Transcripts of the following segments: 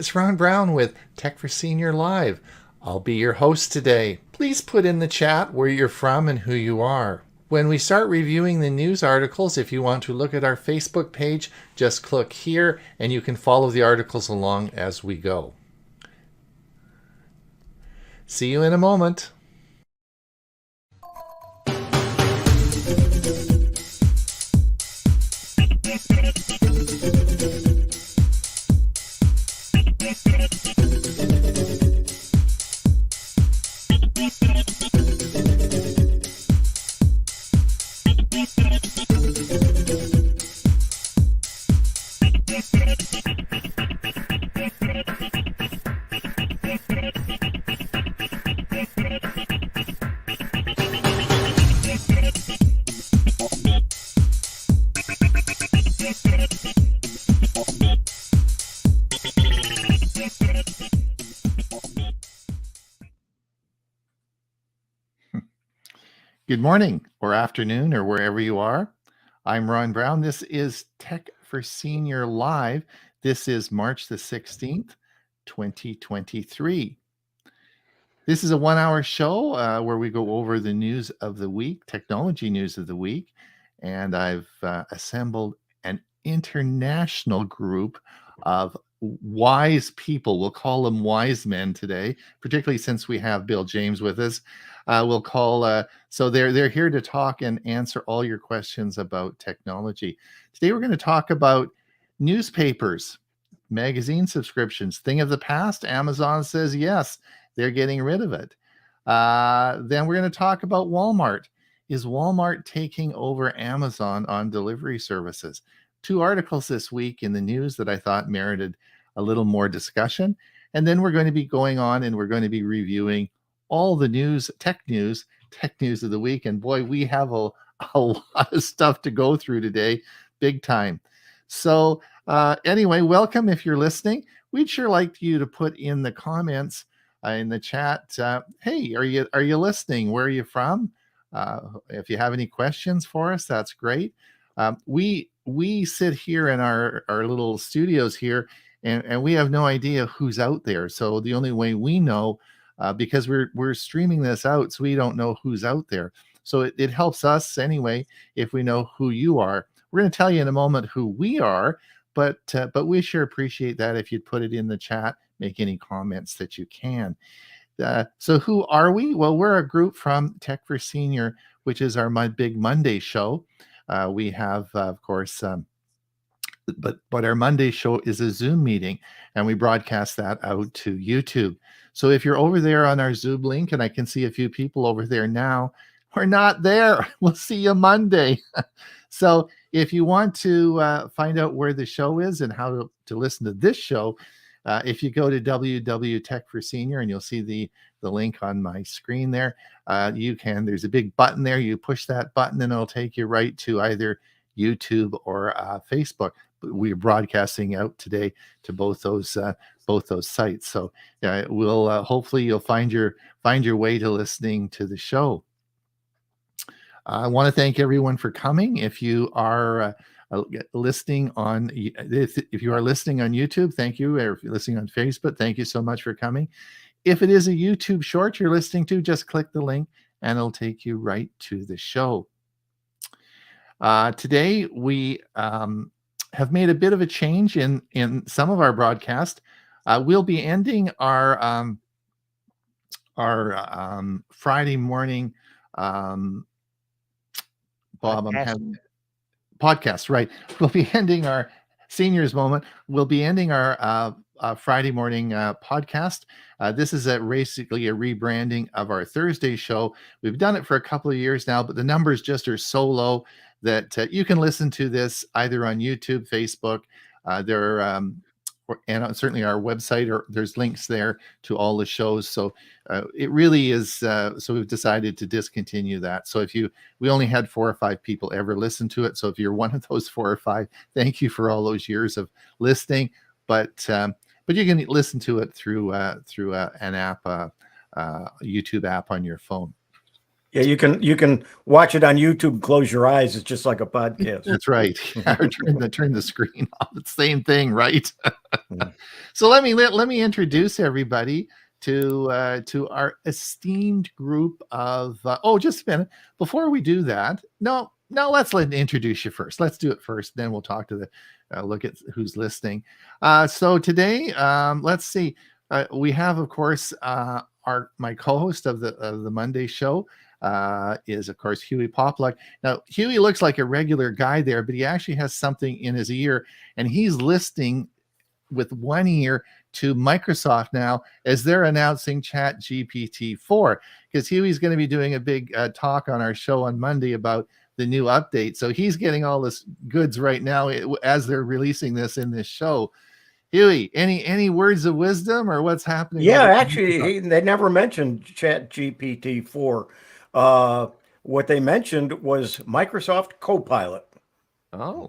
it's Ron Brown with Tech for Senior Live. I'll be your host today. Please put in the chat where you're from and who you are. When we start reviewing the news articles, if you want to look at our Facebook page, just click here and you can follow the articles along as we go. See you in a moment. Good morning or afternoon or wherever you are. I'm Ron Brown. This is Tech for Senior Live. This is March the 16th, 2023. This is a 1-hour show where we go over the news of the week, technology news of the week. And I've assembled an international group of wise people. We'll call them wise men today, particularly since we have Bill James with us. So they're here to talk and answer all your questions about technology. Today we're going to talk about newspapers, magazine subscriptions, thing of the past. Amazon says yes, they're getting rid of it. Then we're going to talk about Walmart. Is Walmart taking over Amazon on delivery services? 2 articles this week in the news that I thought merited a little more discussion. And then we're going to be going on and we're going to be reviewing all the news, tech news of the week. And boy, we have a lot of stuff to go through today, big time. So anyway, welcome if you're listening. We'd sure like you to put in the comments in the chat. Hey, are you listening? Where are you from? If you have any questions for us, that's great. We sit here in our little studios here, and we have no idea who's out there. So the only way we know, because we're streaming this out, so we don't know who's out there. So it helps us anyway if we know who you are. We're going to tell you in a moment who we are, but we sure appreciate that if you'd put it in the chat, make any comments that you can. So who are we? Well, we're a group from Tech for Senior, which is our Big Monday show. We have, of course, but our Monday show is a Zoom meeting, and we broadcast that out to YouTube. So if you're over there on our Zoom link, and I can see a few people over there now, we're not there. We'll see you Monday. So if you want to find out where the show is and how to listen to this show, if you go to www.tech for senior, and you'll see the link on my screen there, there's a big button there. You push that button and it'll take you right to either YouTube or Facebook. But we're broadcasting out today to both those sites. So we'll hopefully you'll find your way to listening to the show. I want to thank everyone for coming. If you are listening on if you are listening on YouTube, thank you. Or if you're listening on Facebook, thank you so much for coming. If it is a YouTube short you're listening to, just click the link and it'll take you right to the show. Today we have made a bit of a change in some of our broadcast. We'll be ending our Friday morning Bob, I'm having podcast, right? We'll be ending our seniors moment. We'll be ending our Friday morning podcast. This is basically a rebranding of our Thursday show. We've done it for a couple of years now, but the numbers just are so low that you can listen to this either on YouTube, Facebook. And certainly our website, or there's links there to all the shows. So it really is. So we've decided to discontinue that. So we only had 4 or 5 people ever listen to it. So if you're one of those 4 or 5, thank you for all those years of listening. But you can listen to it through an app, YouTube app on your phone. Yeah, you can watch it on YouTube. Close your eyes. It's just like a podcast. That's right. Or turn the screen off. It's the same thing, right? Mhm. So let me introduce everybody to our esteemed group of. Oh, just a minute before we do that. No, let's introduce you first. Let's do it first. Then we'll talk to the look at who's listening. So today, let's see. We have, of course, my co-host of the Monday show is, of course, Huey Popluck. Now, Huey looks like a regular guy there, but he actually has something in his ear, and he's listening with one ear to Microsoft now as they're announcing Chat GPT 4, because Huey's going to be doing a big talk on our show on Monday about the new update. So he's getting all this goods right now as they're releasing this in this show. Huey, any words of wisdom or what's happening? Yeah, actually, they never mentioned Chat GPT 4. What they mentioned was Microsoft Copilot,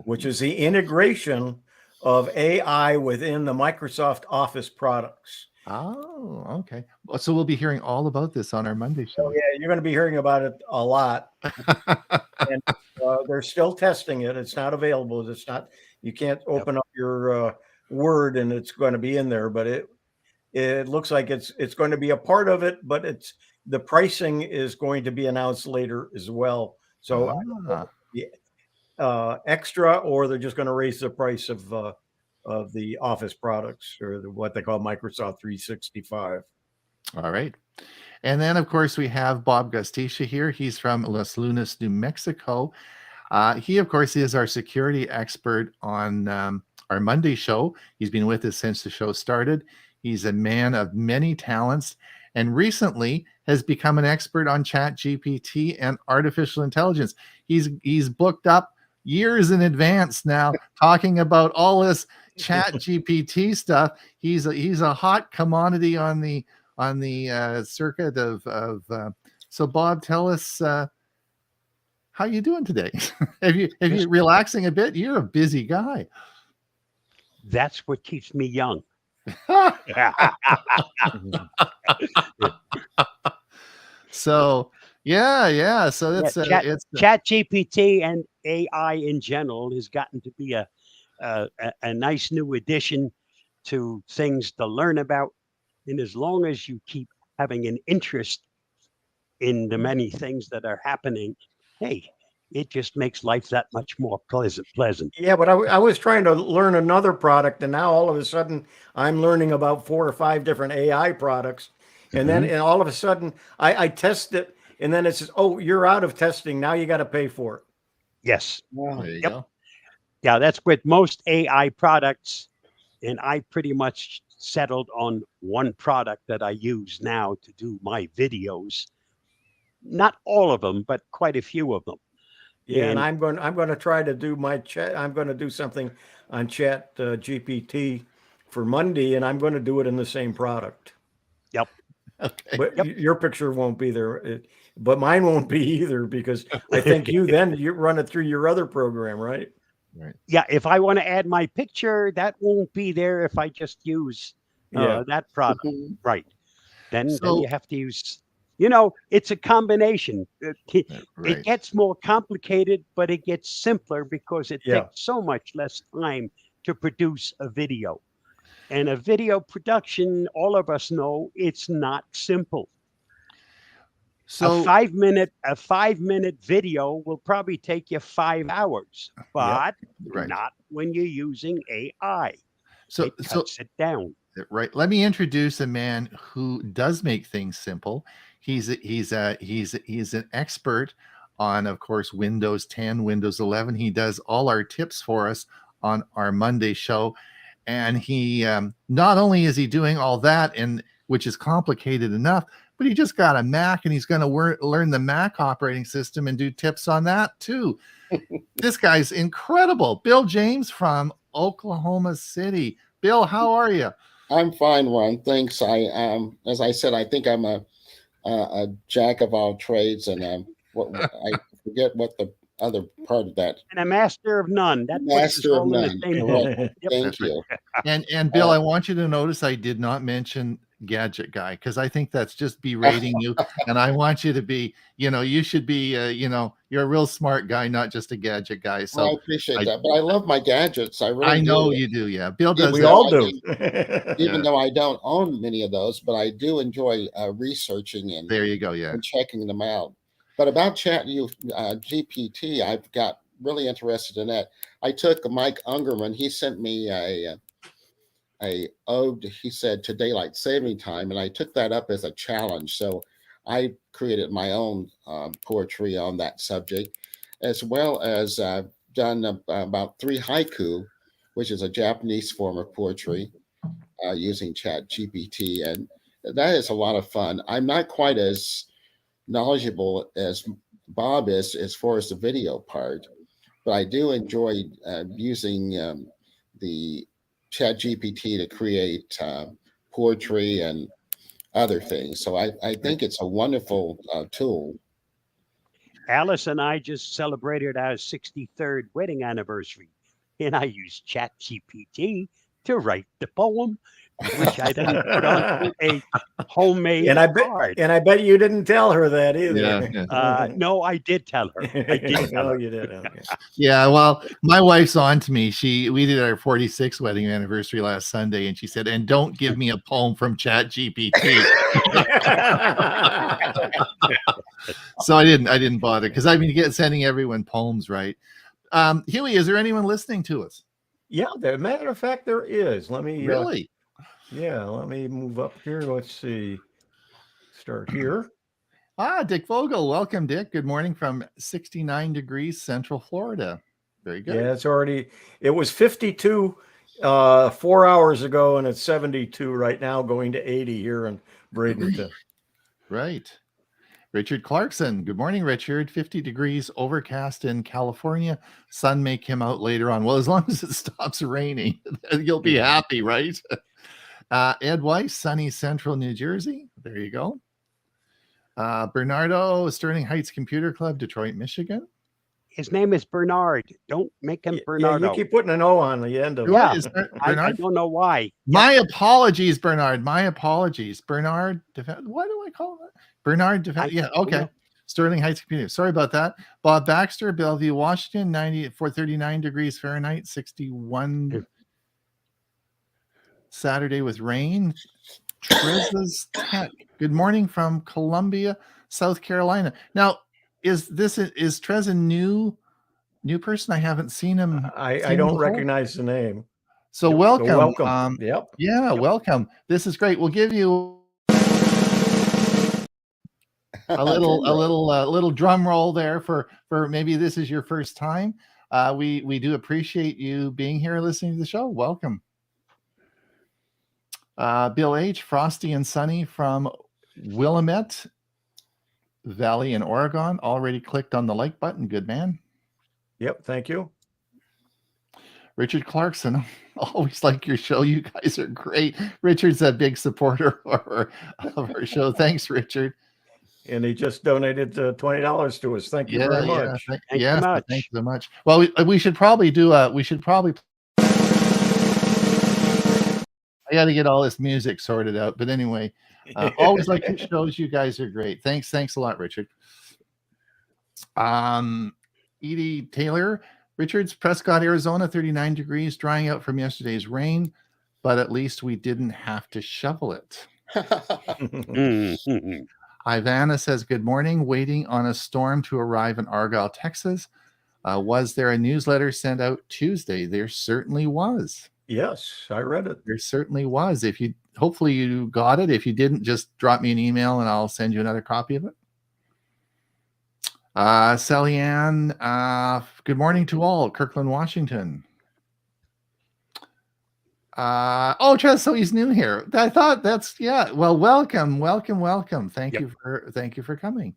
which is the integration of AI within the Microsoft Office products. Oh, okay. So we'll be hearing all about this on our Monday show. Oh, yeah, you're going to be hearing about it a lot. And they're still testing it. It's not available. It's not. You can't open up your Word and it's going to be in there. But it looks like it's going to be a part of it. But the pricing is going to be announced later as well. So I don't know if it'll be extra, or they're just going to raise the price of the Office products, or what they call Microsoft 365. All right. And then, of course, we have Bob Gustisha here. He's from Las Lunas, New Mexico. He, of course, is our security expert on our Monday show. He's been with us since the show started. He's a man of many talents and recently has become an expert on Chat GPT and artificial intelligence. He's booked up years in advance now talking about all this Chat GPT stuff. He's a hot commodity on the circuit of so Bob, tell us how you doing today? have you relaxing a bit? You're a busy guy. That's what keeps me young. So yeah. So that's Chat GPT and AI in general has gotten to be a nice new addition to things to learn about. And as long as you keep having an interest in the many things that are happening, hey, it just makes life that much more pleasant. Yeah, but I was trying to learn another product, and now all of a sudden I'm learning about 4 or 5 different AI products, and then and all of a sudden I test it, and then it says, "Oh, you're out of testing. Now you got to pay for it." Yes. Wow. There you go. Yeah, that's with most AI products, and I pretty much settled on one product that I use now to do my videos. Not all of them, but quite a few of them. Yeah, and I'm going to try to do my chat. I'm going to do something on Chat GPT for Monday, and I'm going to do it in the same product. Yep. Okay. But your picture won't be there, but mine won't be either, because I think you run it through your other program, right? Right. Yeah, if I want to add my picture, that won't be there if I just use that product. Right. Then you have to use, it's a combination. It gets more complicated, but it gets simpler because it takes so much less time to produce a video. And a video production, all of us know, it's not simple. So a 5 minute video will probably take you 5 hours, but not when you're using AI. So it cuts it down. Right. Let me introduce a man who does make things simple. He's an expert on, of course, Windows 10, Windows 11. He does all our tips for us on our Monday show. And he not only is he doing all that, and which is complicated enough, but he just got a Mac and he's going to learn the Mac operating system and do tips on that too. This guy's incredible. Bill James from Oklahoma City. Bill, how are you? I'm fine, Ron. Thanks. As I said, I think I'm a jack of all trades, and I forget what the other part of that. And a master of none. That master of none. Yep. Thank you. And Bill, I want you to notice I did not mention gadget guy, because I think that's just berating you. And I want you to be, you should be, you're a real smart guy, not just a gadget guy. Well, So I appreciate I, that, but I love my gadgets. I really I know do. you do. Yeah. Bill Even does We that. all though do. even Yeah. though I don't own many of those, but I do enjoy researching There you go. Yeah. and checking them out. But about GPT, I've got really interested in that. I took Mike Ungerman. He sent me a ode. He said to daylight saving time, and I took that up as a challenge. So I created my own poetry on that subject, as well as done about 3 haiku, which is a Japanese form of poetry using Chat GPT, and that is a lot of fun. I'm not quite as knowledgeable as Bob is as far as the video part, but I do enjoy using the Chat GPT to create poetry and other things. So I think it's a wonderful tool. Alice and I just celebrated our 63rd wedding anniversary, and I used ChatGPT to write the poem, which I then put onto a homemade And card. I bet you didn't tell her that either. Yeah. No, I did tell her. I did tell Oh, her. you did. Okay. Yeah, well, my wife's on to me. We did our 46th wedding anniversary last Sunday, and she said, "And don't give me a poem from Chat GPT." So I didn't bother, because I've been sending everyone poems, right? Huey, is there anyone listening to us? Yeah, as a matter of fact, there is. Let me Really? let me move up here. Let's see. Start here. Dick Vogel. Welcome, Dick. Good morning from 69 degrees Central Florida. Very good. Yeah, it was 52 4 hours ago, and it's 72 right now, going to 80 here in Bradenton. Right. Richard Clarkson. Good morning, Richard. 50 degrees overcast in California. Sun may come out later on. Well, as long as it stops raining, you'll be happy, right? Ed Weiss, sunny Central New Jersey. There you go. Bernardo, Sterling Heights Computer Club, Detroit, Michigan. His name is Bernard. Don't make him Bernardo. Yeah, you keep putting an O on the end of Yeah, it. I don't know why. My apologies, Bernard. My apologies. Bernard, what do I call that? Bernard, yeah, okay. Sterling Heights Computer. Sorry about that. Bob Baxter, Bellevue, Washington, 39 degrees Fahrenheit, 61 Saturday with rain. Trez's Tech. Good morning from Columbia, South Carolina. Now, is Trez a new person? I haven't seen him. I don't recognize the name. So welcome. So welcome. Yep. Yeah, welcome. This is great. We'll give you a little drum roll there for maybe this is your first time. We do appreciate you being here, listening to the show. Welcome. Bill H, frosty and sunny from Willamette Valley in Oregon. Already clicked on the like button. Good man. Yep. Thank you. Richard Clarkson, always like your show. You guys are great. Richard's a big supporter of our show. Thanks, Richard. And he just donated $20 to us. Thank you very much. Thank you so much. Well, we should probably I got to get all this music sorted out. But anyway, always like your shows. You guys are great. Thanks a lot, Richard. Edie Taylor, Richards, Prescott, Arizona, 39 degrees, drying out from yesterday's rain, but at least we didn't have to shovel it. Ivana says, good morning, waiting on a storm to arrive in Argyle, Texas. Was there a newsletter sent out Tuesday? There certainly was. Yes, I read it. There certainly was. Hopefully you got it. If you didn't, just drop me an email and I'll send you another copy of it. Sally Ann, good morning to all. Kirkland, Washington. Trez, so he's new here. I thought well, welcome. Thank you for coming.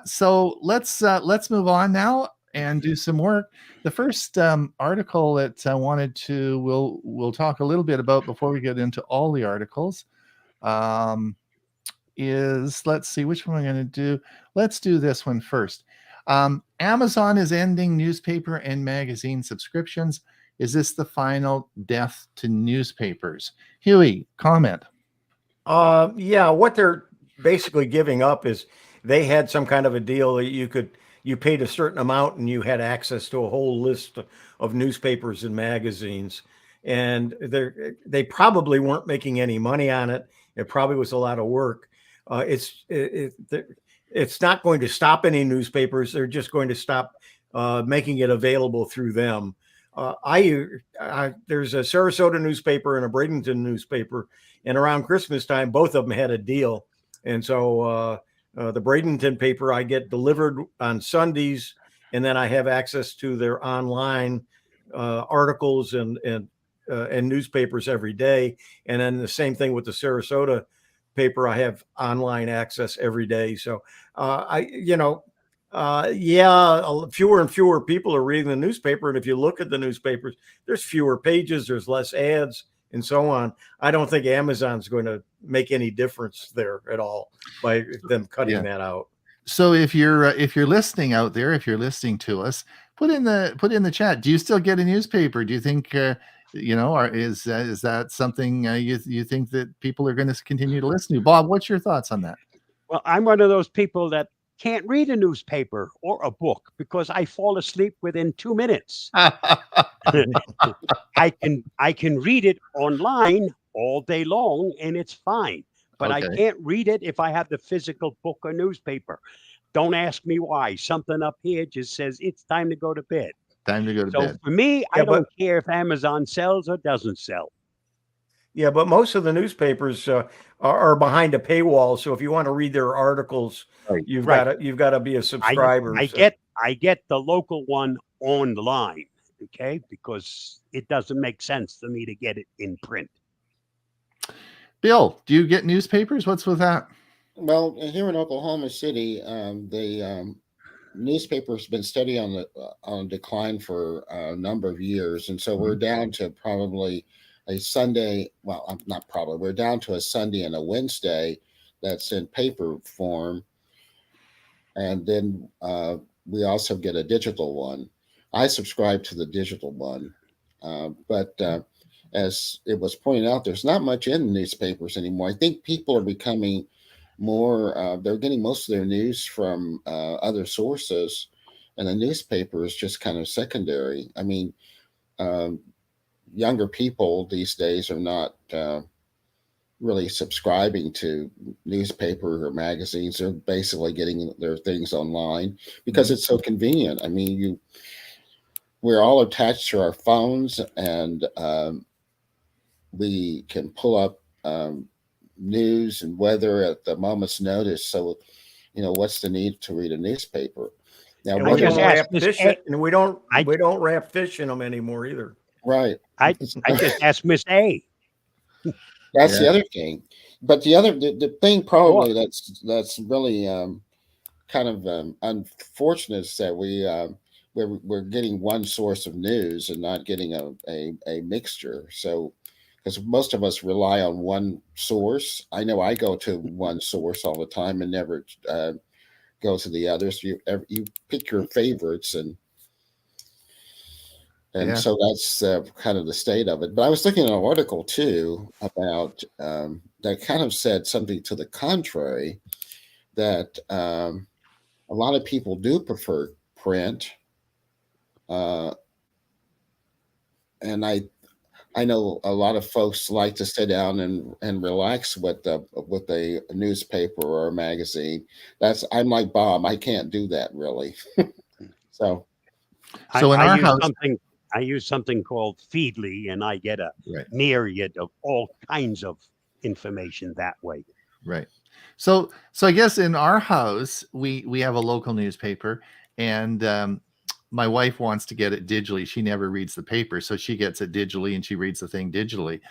So let's move on now and do some work. The first article that I wanted to we'll talk a little bit about before we get into all the articles is, let's see which one I'm going to do. Let's do this one first. Amazon is ending newspaper and magazine subscriptions. Is this the final death to newspapers? Huey, comment. Yeah, what they're basically giving up is they had some kind of a deal that you paid a certain amount and you had access to a whole list of newspapers and magazines. And they probably weren't making any money on it. It probably was a lot of work. It's not going to stop any newspapers. They're just going to stop making it available through them. There's a Sarasota newspaper and a Bradenton newspaper, and around Christmas time, both of them had a deal. And so the Bradenton paper I get delivered on Sundays, and then I have access to their online articles and newspapers every day. And then the same thing with the Sarasota paper, I have online access every day. So fewer and fewer people are reading the newspaper. And if you look at the newspapers, there's fewer pages, there's less ads, and so on. I don't think Amazon's going to make any difference there at all by them cutting that out. So if you're listening out there, if you're listening to us, put in the chat. Do you still get a newspaper? Do you think is that something you think that people are going to continue to listen to? Bob, what's your thoughts on that? Well, I'm one of those people that can't read a newspaper or a book because I fall asleep within 2 minutes. I can read it online all day long and it's fine, but I can't read it if I have the physical book or newspaper. Don't ask me why. Something up here just says it's time to go to bed. Time to go to bed. So for me, I don't care if Amazon sells or doesn't sell. Yeah, but most of the newspapers are behind a paywall. So if you want to read their articles, you've got to be a subscriber. I get the local one online, okay, because it doesn't make sense for me to get it in print. Bill, do you get newspapers? What's with that? Well, here in Oklahoma City, the newspaper has been steady on decline for a number of years, and so we're down to probably a Sunday. Well, not probably. We're down to a Sunday and a Wednesday that's in paper form, and then we also get a digital one. I subscribe to the digital one, but as it was pointed out, there's not much in newspapers anymore. I think people are becoming more, they're getting most of their news from other sources, and the newspaper is just kind of secondary. I mean, younger people these days are not really subscribing to newspaper or magazines. They're basically getting their things online because it's so convenient. I mean, we're all attached to our phones, and we can pull up news and weather at the moment's notice. So, what's the need to read a newspaper? Now, we don't wrap fish, and we don't wrap fish in them anymore either. Right. I just asked Miss A. That's the other thing. But the thing probably that's really kind of unfortunate is that we're getting one source of news and not getting a mixture. So, because most of us rely on one source. I know I go to one source all the time and never go to the others. You pick your favorites, and so that's kind of the state of it. But I was looking at an article too about that kind of said something to the contrary, that a lot of people do prefer print, and I know a lot of folks like to sit down and relax with a newspaper or a magazine. I'm like Bob. I can't do that really. So in our house, I use something called Feedly, and I get a myriad of all kinds of information that way. Right. So I guess in our house we have a local newspaper, and my wife wants to get it digitally. She never reads the paper, so she gets it digitally and she reads the thing digitally.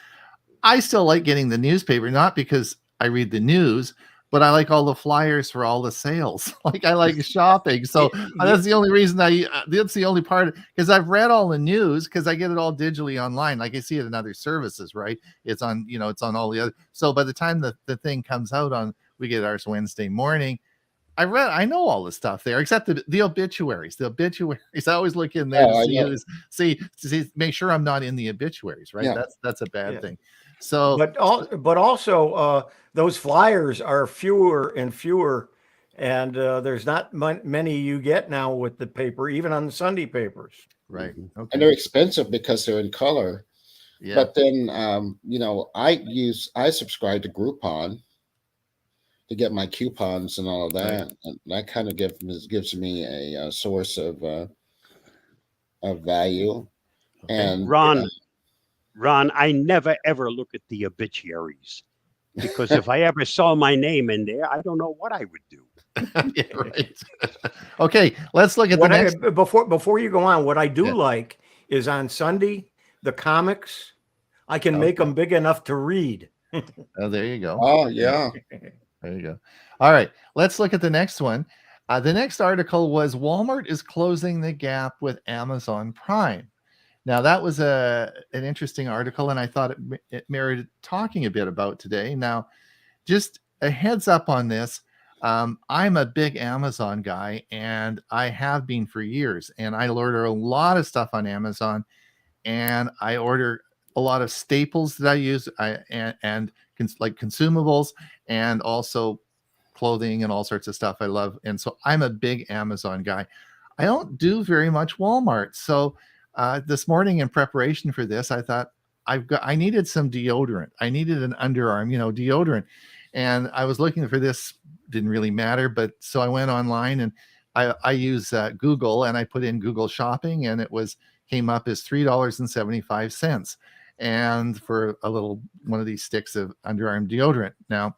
I still like getting the newspaper, not because I read the news, but I like all the flyers for all the sales. Like I like shopping. So that's the only reason that's the only part, because I've read all the news because I get it all digitally online. Like I see it in other services, right? It's on, it's on all the other. So by the time the thing comes out we get ours Wednesday morning, I know all the stuff there, except the obituaries. The obituaries, I always look in there to see, make sure I'm not in the obituaries, right? Yeah. That's a bad thing. So, but also those flyers are fewer and fewer, and there's not many you get now with the paper, even on the Sunday papers. right. Mhm. And Okay. they're expensive because they're in color. Yeah. But then, I subscribe to Groupon to get my coupons and all of Right. that, and that kind of gives me a source of value. Okay. And Ron, I never ever look at the obituaries because if I ever saw my name in there, I don't know what I would do. Yeah, right. Okay, let's look at the What next. before you go on, what I do Yeah. like is on Sunday the comics. I can make Okay. them big enough to read. Oh, there you go. oh yeah, There you go. All right, let's look at the next one. The next article was Walmart is closing the gap with Amazon Prime. Now that was an interesting article, and I thought it merited talking a bit about today. Now, just a heads up on this. I'm a big Amazon guy, and I have been for years. And I order a lot of stuff on Amazon, and I order a lot of staples that I use, like consumables, and also clothing and all sorts of stuff I love. And so I'm a big Amazon guy. I don't do very much Walmart. So this morning in preparation for this, I thought I needed some deodorant. I needed an underarm, deodorant. And I was looking for this, didn't really matter. But so I went online and I use Google, and I put in Google shopping, and came up as $3.75. And for a little one of these sticks of underarm deodorant. Now,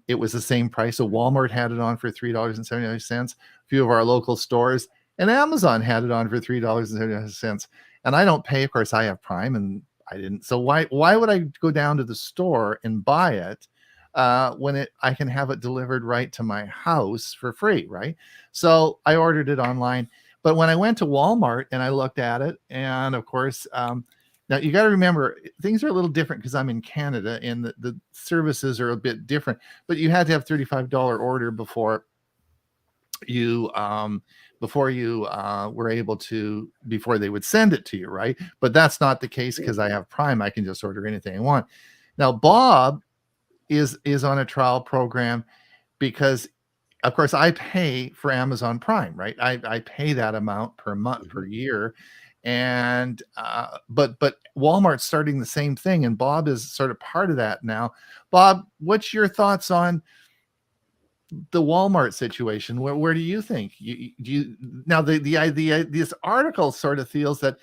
it was the same price. So Walmart had it on for $3.79. A few of our local stores and Amazon had it on for $3.79. And I don't pay, of course, I have Prime and I didn't. So why would I go down to the store and buy it when I can have it delivered right to my house for free, right? So I ordered it online. But when I went to Walmart and I looked at it, and of course, now you got to remember things are a little different because I'm in Canada and the services are a bit different. But you had to have $35 order before you were able to, before they would send it to you, right? But that's not the case because I have Prime. I can just order anything I want. Now Bob is on a trial program because of course I pay for Amazon Prime, right? I pay that amount per month, per year. And but Walmart's starting the same thing, and Bob is sort of part of that now. Bob, what's your thoughts on the Walmart situation? Where do you think you now this article sort of feels that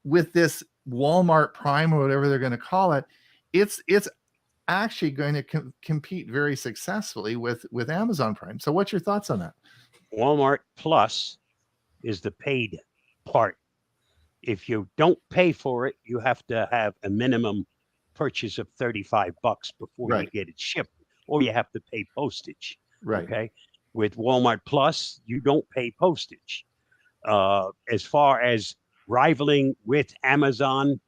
with this Walmart Prime or whatever they're going to call it, it's actually going to compete very successfully with Amazon Prime. So what's your thoughts on that? Walmart Plus is the paid part. If you don't pay for it, you have to have a minimum purchase of $35 before Right. you get it shipped, or you have to pay postage. Right. Okay. With Walmart Plus, you don't pay postage. As far as rivaling with Amazon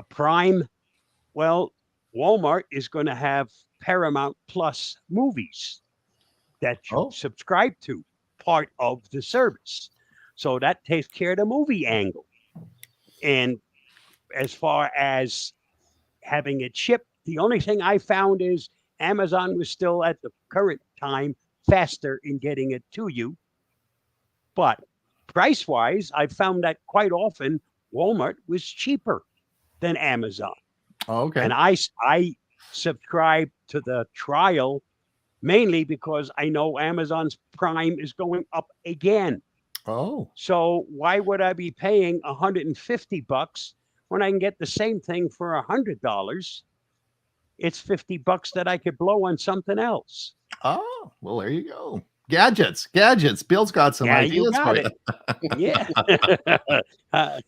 Prime, well, Walmart is going to have Paramount Plus movies that you subscribe to, part of the service. So that takes care of the movie angle. And as far as having it shipped, the only thing I found is Amazon was still at the current time faster in getting it to you. But price wise, I found that quite often Walmart was cheaper than Amazon. Oh, okay. And I subscribe to the trial mainly because I know Amazon's Prime is going up again. Oh. So why would I be paying $150 when I can get the same thing for $100? It's $50 that I could blow on something else. Oh, well, there you go. Gadgets. Bill's got some ideas for you. Yeah. All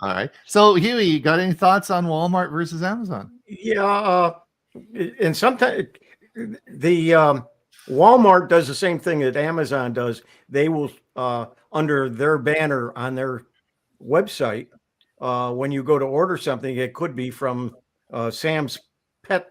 right. So, Huey, you got any thoughts on Walmart versus Amazon? Yeah, and sometimes the Walmart does the same thing that Amazon does. They will under their banner on their website, when you go to order something, it could be from Sam's Pet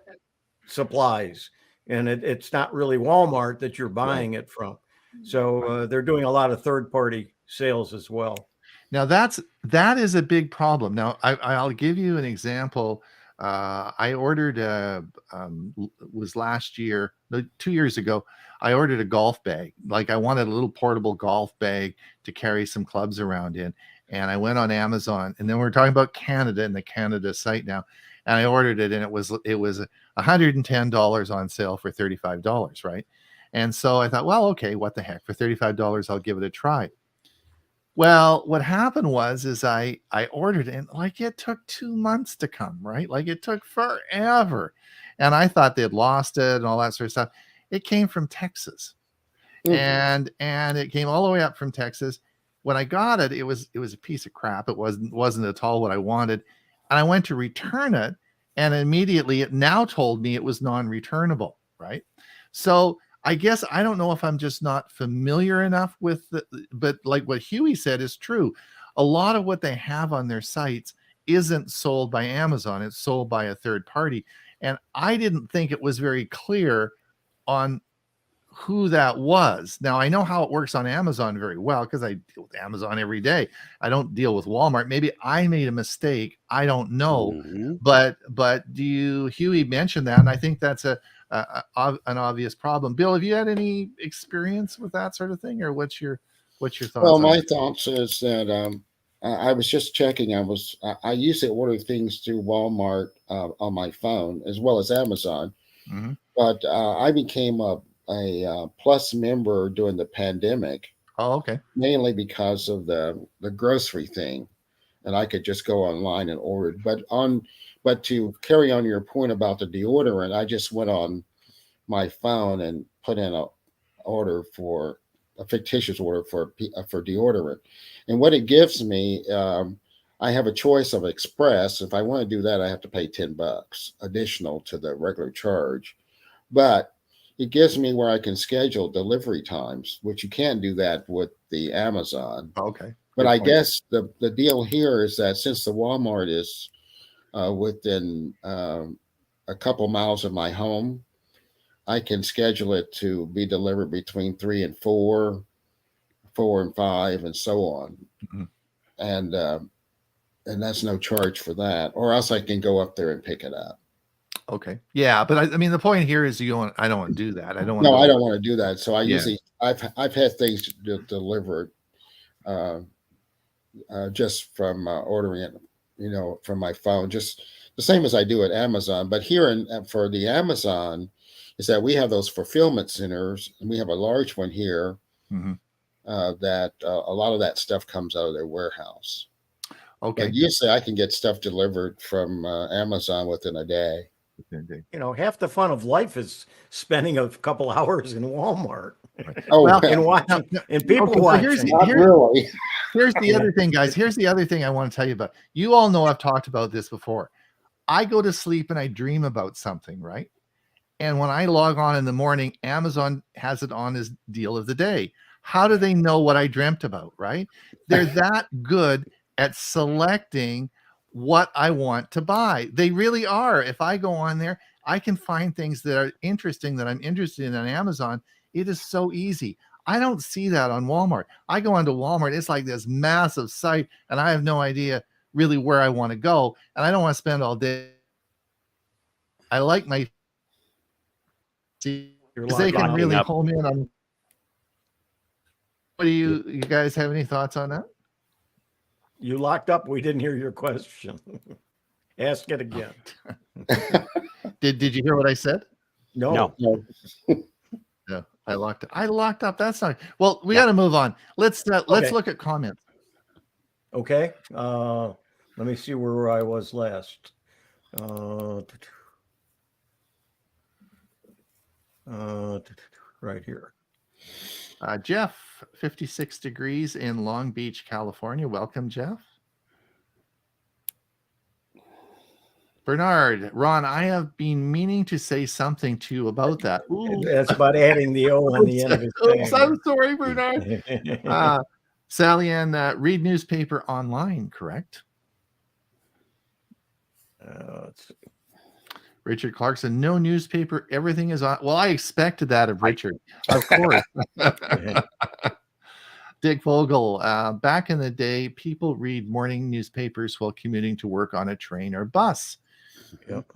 Supplies, and it's not really Walmart that you're buying it from. So they're doing a lot of third-party sales as well. Now that is a big problem. Now I'll give you an example I ordered was last year, no, 2 years ago. I ordered a golf bag. Like I wanted a little portable golf bag to carry some clubs around in. And I went on Amazon, and then we're talking about Canada and the Canada site now. And I ordered it, and it was $110 on sale for $35, right? And so I thought, well, okay, what the heck? For $35, I'll give it a try. Well, what happened is I ordered it, and like it took 2 months to come, right? Like it took forever. And I thought they had lost it and all that sort of stuff. It came from Texas. And it came all the way up from Texas. When I got it, it was a piece of crap. It wasn't at all what I wanted. And I went to return it, and immediately it now told me it was non-returnable, right? So I guess I don't know if I'm just not familiar enough with but like what Huey said is true. A lot of what they have on their sites isn't sold by Amazon, it's sold by a third party. And I didn't think it was very clear on who that was. Now I know how it works on Amazon very well because I deal with Amazon every day. I don't deal with Walmart. Maybe I made a mistake. I don't know. Mhm. But Huey mentioned that, and I think that's an obvious problem. Bill, have you had any experience with that sort of thing, or what's your thoughts Well, on my it? thoughts is that I was just checking. I usually order things through Walmart on my phone as well as Amazon, Mhm. but I became a Plus member during the pandemic, Oh, okay. mainly because of the grocery thing, and I could just go online and order it. But to carry on your point about the deodorant, I just went on my phone and put in order for a fictitious order for deodorant, and what it gives me, I have a choice of Express. If I want to do that, I have to pay $10 additional to the regular charge, but it gives me where I can schedule delivery times, which you can't do that with the Amazon. Okay. But Good I point. guess the deal here is that since the Walmart is within a couple miles of my home, I can schedule it to be delivered between 3 and 4, 4 and 5, and so on. Mhm. And that's no charge for that. Or else I can go up there and pick it up. Okay. Yeah, but I mean the point here is I don't want to do that. I don't want to No, go I over. don't want to do that. So Yeah. I've had things delivered uh, just from ordering it, from my phone, just the same as I do at Amazon. But here for the Amazon, is that we have those fulfillment centers, and we have a large one here Mhm. that a lot of that stuff comes out of their warehouse. But Okay. usually I can get stuff delivered from Amazon within a day. Half the fun of life is spending a couple hours in Walmart Right. Oh, Well, and now, watching now, and people okay, so here's watching. not really. here's the Yeah. other thing, guys. Here's the other thing I want to tell you about. You all know I've talked about this before. I go to sleep and I dream about something, right? And when I log on in the morning, Amazon has it on as deal of the day. How do they know what I dreamt about, right? They're that good at selecting what I want to buy. They really are. If I go on there, I can find things that are interesting that I'm interested in on Amazon. It is so easy. I don't see that on Walmart. I go onto Walmart, it's like this massive site, and I have no idea really where I want to go. And I don't want to spend all day. I like my see You're because they can locking Locking really up. home in on. What do you guys have any thoughts on that? You locked up. We didn't hear your question. Ask it again. Did you hear what I said? No. No. No, I locked up. That's not well. We Yeah. got to move on. Let's Okay. look at comments. Okay. Let me see where I was last. Right here. Jeff, 56 degrees in Long Beach, California. Welcome, Jeff. Bernard, Ron, I have been meaning to say something to you about that. Ooh. That's about adding the O on the end of his Oops, name. I'm sorry, Bernard. Sally Ann, read newspaper online, correct? Let's see. Richard Clarkson, no newspaper, everything is on. Well, I expected that of Richard, of course. Dick Vogel, back in the day, people read morning newspapers while commuting to work on a train or bus. Yep.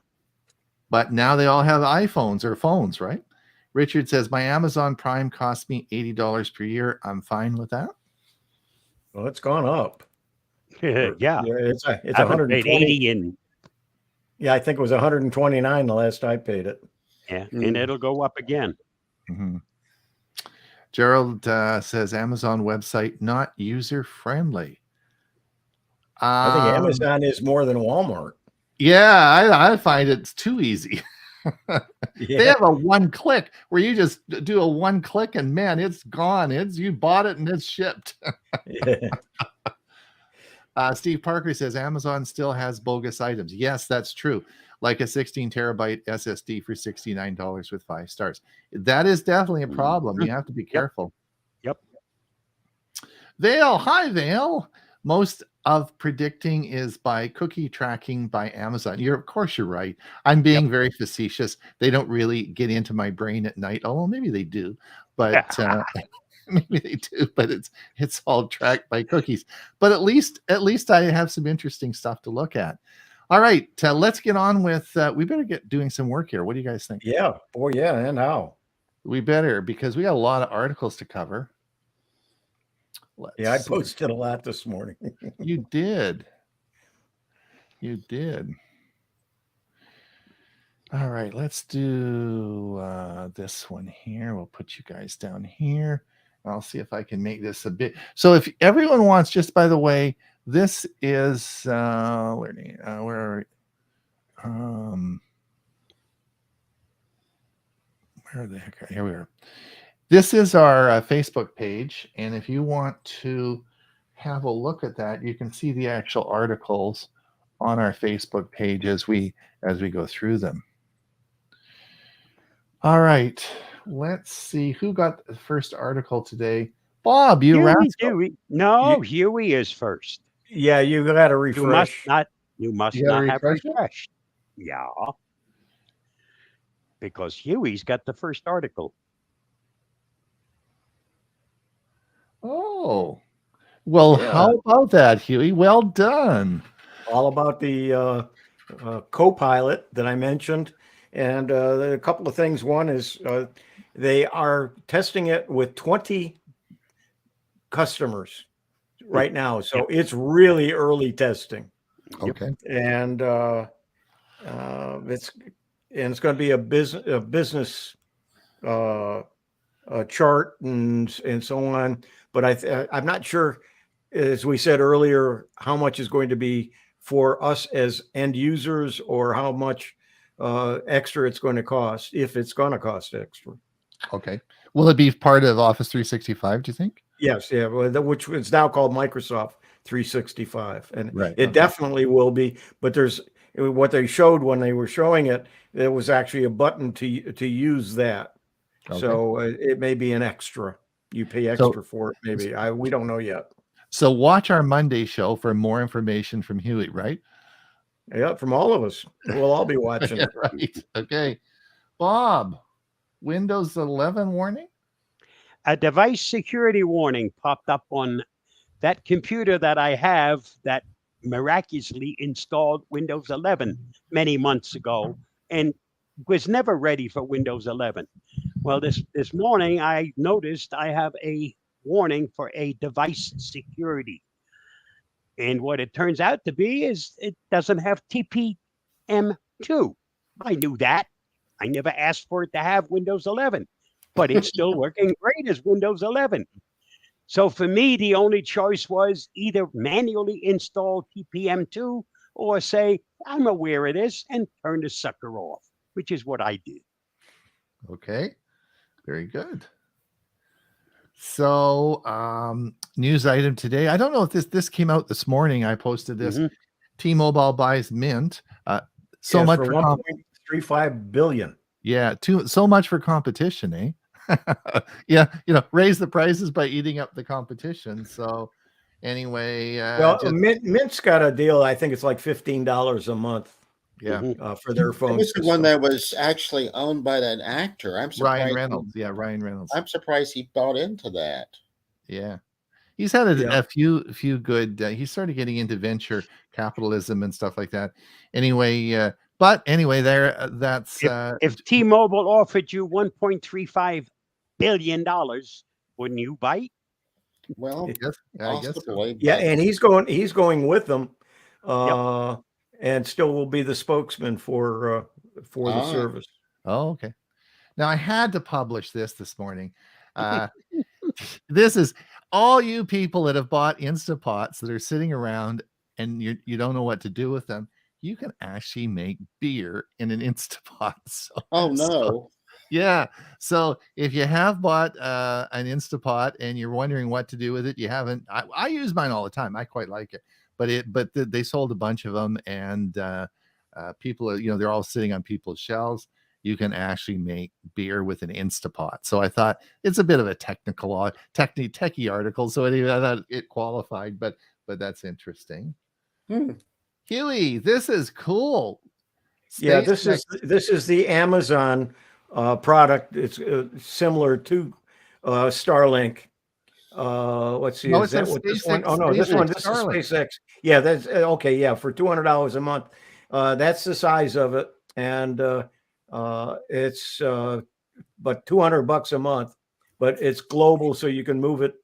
But now they all have iPhones or phones, right? Richard says, my Amazon Prime cost me $80 per year. I'm fine with that. Well, it's gone up. Yeah. It's I haven't paid 120. 80 and Yeah, I think it was 129 the last I paid it. yeah, and it'll go up again. Mm-hmm. Gerald says Amazon website not user friendly. I think Amazon is more than Walmart. Yeah, I find it's too easy. Yeah. They have a one click where you just do a one click and man, it's gone. You bought it and it's shipped. Yeah. Steve Parker says Amazon still has bogus items. Yes, that's true. Like a 16 terabyte SSD for $69 with 5 stars. That is definitely a problem. You have to be careful. Yep. Vale, hi Vale. Most of predicting is by cookie tracking by Amazon. Of course you're right. I'm being very facetious. They don't really get into my brain at night. Oh, well, maybe they do, but maybe they do. But it's all tracked by cookies. But at least I have some interesting stuff to look at. All right, let's get on with. We better get doing some work here. What do you guys think? Yeah. Oh, yeah. And how? We better, because we got a lot of articles to cover. Yeah, I posted a lot this morning. You did. You did. All right, let's do this one here. We'll put you guys down here. I'll see if I can make this a bit. So if everyone wants, just by the way, this is where are the heck? Here we are. This is our Facebook page, and if you want to have a look at that, you can see the actual articles on our Facebook page as we go through them. All right, let's see who got the first article today. Bob, you rascal. No, Huey is first. Yeah, you got to refresh. You must not have refreshed. Yeah, because Huey's got the first article. Oh, well, yeah. How about that, Huey? Well done. All about the co-pilot that I mentioned. And a couple of things. One is they are testing it with 20 customers right now. So it's really early testing. Okay. And it's going to be a business chart and so on. But I'm not sure, as we said earlier, how much is going to be for us as end users or how much extra it's going to cost, if it's going to cost extra. Okay. Will it be part of Office 365, do you think? Yes. Yeah. Which is now called Microsoft 365. And right, it definitely will be. But there's what they showed when they were showing it, there was actually a button to use that. Okay. So it may be an extra. You pay extra for it, maybe. We don't know yet. So watch our Monday show for more information from Huey, right? Yeah, from all of us. We'll all be watching it. Right. Okay. Bob, Windows 11 warning? A device security warning popped up on that computer that I have that miraculously installed Windows 11 many months ago and was never ready for Windows 11. Well, this morning I noticed I have a warning for a device security. And what it turns out to be is it doesn't have TPM2. I knew that. I never asked for it to have Windows 11, but it's still working great as Windows 11. So for me, the only choice was either manually install TPM2 or say, I'm aware of this and turn the sucker off, which is what I did. Okay, very good. So news item today. I don't know if this came out this morning. I posted this. Mm-hmm. T-Mobile buys Mint. So much for 1.35 billion. Yeah, so much for competition, eh? Yeah, raise the prices by eating up the competition. So anyway, well, Mint's got a deal. I think it's like $15 a month. Yeah, for their phone. It was the one that was actually owned by that actor. I'm surprised. Ryan Reynolds. Yeah, Ryan Reynolds. I'm surprised he bought into that. Yeah, he's had a few good. He started getting into venture capitalism and stuff like that. Anyway, But anyway, that's If T-Mobile offered you $1.35 billion, wouldn't you bite? Well, I guess so. possibly. Yeah, But and he's going with them, Yep. and still will be the spokesman for the service. Oh, okay. Now I had to publish this morning. This is all you people that have bought Instapots that are sitting around and you don't know what to do with them. You can actually make beer in an Instapot. oh no. Yeah. So if you have bought an Instapot and you're wondering what to do with it, you haven't. I use mine all the time. I quite like it, but they sold a bunch of them, and people are, they're all sitting on people's shelves. You can actually make beer with an Instapot. So I thought it's a bit of a techie article. So anyway, I thought it qualified, but that's interesting. Huey, this is cool. Yeah, this is the Amazon product. It's similar to Starlink. Let's see. No, Is it that says what this one? SpaceX- Oh no, this SpaceX is Starlink. SpaceX. Yeah, that's okay. Yeah, for $200 a month. That's the size of it, and it's but $200 a month. But it's global, so you can move it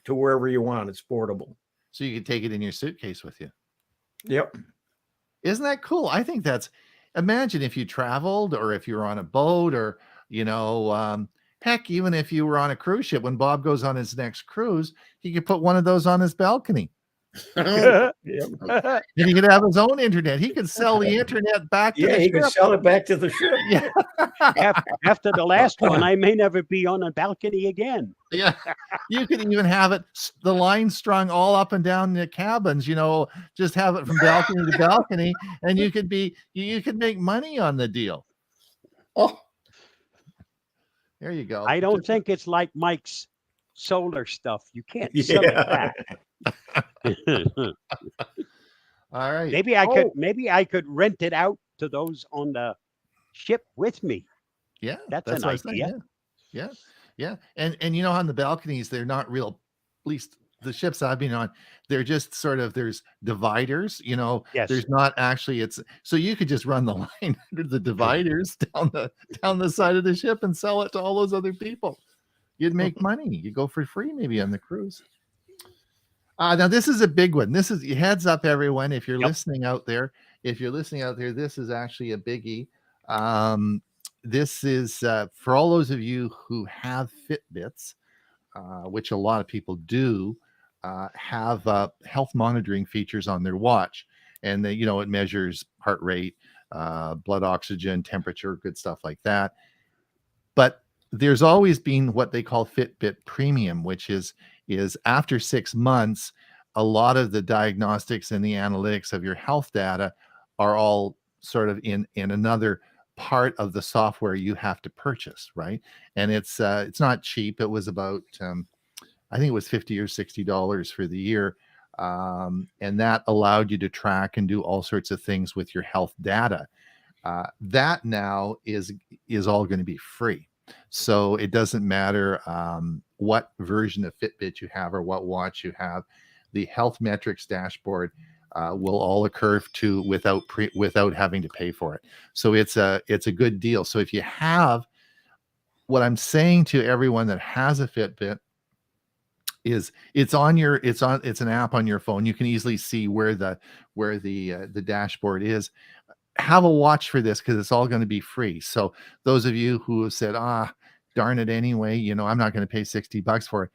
to wherever you want. It's portable. So you can take it in your suitcase with you. Yep. Isn't that cool? I think imagine if you traveled or if you're on a boat or, heck, even if you were on a cruise ship, when Bob goes on his next cruise, he could put one of those on his balcony. Yep. And he could have his own internet. He could sell the internet back to the he ship. could sell it back to the ship. Yeah. After the last one, I may never be on a balcony again. Yeah. You could even have the line strung all up and down the cabins, just have it from balcony to balcony, and you could make money on the deal. Oh, There you go. I don't think it's like Mike's solar stuff. You can't sell it back. All right. Maybe I could rent it out to those on the ship with me. Yeah, that's an idea. Yeah. And on the balconies, they're not real, at least the ships I've been on, they're just sort of, there's dividers, Yes. There's not actually, so you could just run the line under the dividers down the side of the ship and sell it to all those other people. You'd make money. You go for free maybe on the cruise. Now this is a big one. This is, heads up everyone. If you're listening out there, this is actually a biggie. This is for all those of you who have Fitbits, which a lot of people do, have health monitoring features on their watch, and it measures heart rate, blood oxygen, temperature, good stuff like that. But there's always been what they call Fitbit Premium, which is after 6 months, a lot of the diagnostics and the analytics of your health data are all sort of in another part of the software you have to purchase, right? And it's not cheap. It was about I think it was $50 or $60 for the year, and that allowed you to track and do all sorts of things with your health data. That now is all going to be free. So it doesn't matter what version of Fitbit you have or what watch you have. The health metrics dashboard will all occur without having to pay for it. So it's a good deal. So if you have, what I'm saying to everyone that has a Fitbit is it's an app on your phone. You can easily see where the dashboard is. Have a watch for this because it's all going to be free. So those of you who have said, darn it anyway, I'm not going to pay $60 for it.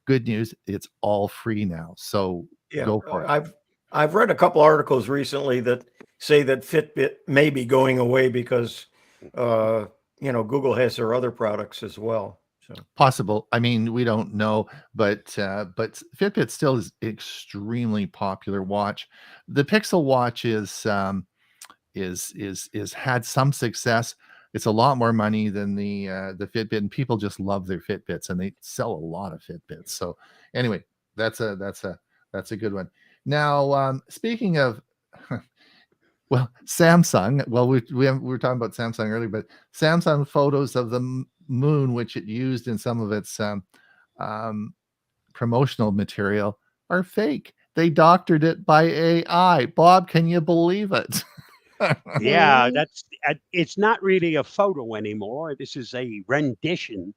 Good news, it's all free now. So go for it. I've read a couple articles recently that say that Fitbit may be going away because Google has their other products as well. So possible. I mean, we don't know, but Fitbit still is extremely popular watch. The Pixel watch is had some success. It's a lot more money than the Fitbit, and people just love their Fitbits, and they sell a lot of Fitbits. So anyway, that's a good one. Now, speaking of, well, Samsung. Well, we were talking about Samsung earlier, but Samsung photos of the moon, which it used in some of its promotional material, are fake. They doctored it by AI. Bob, can you believe it? Yeah, that's it's not really a photo anymore. This is a rendition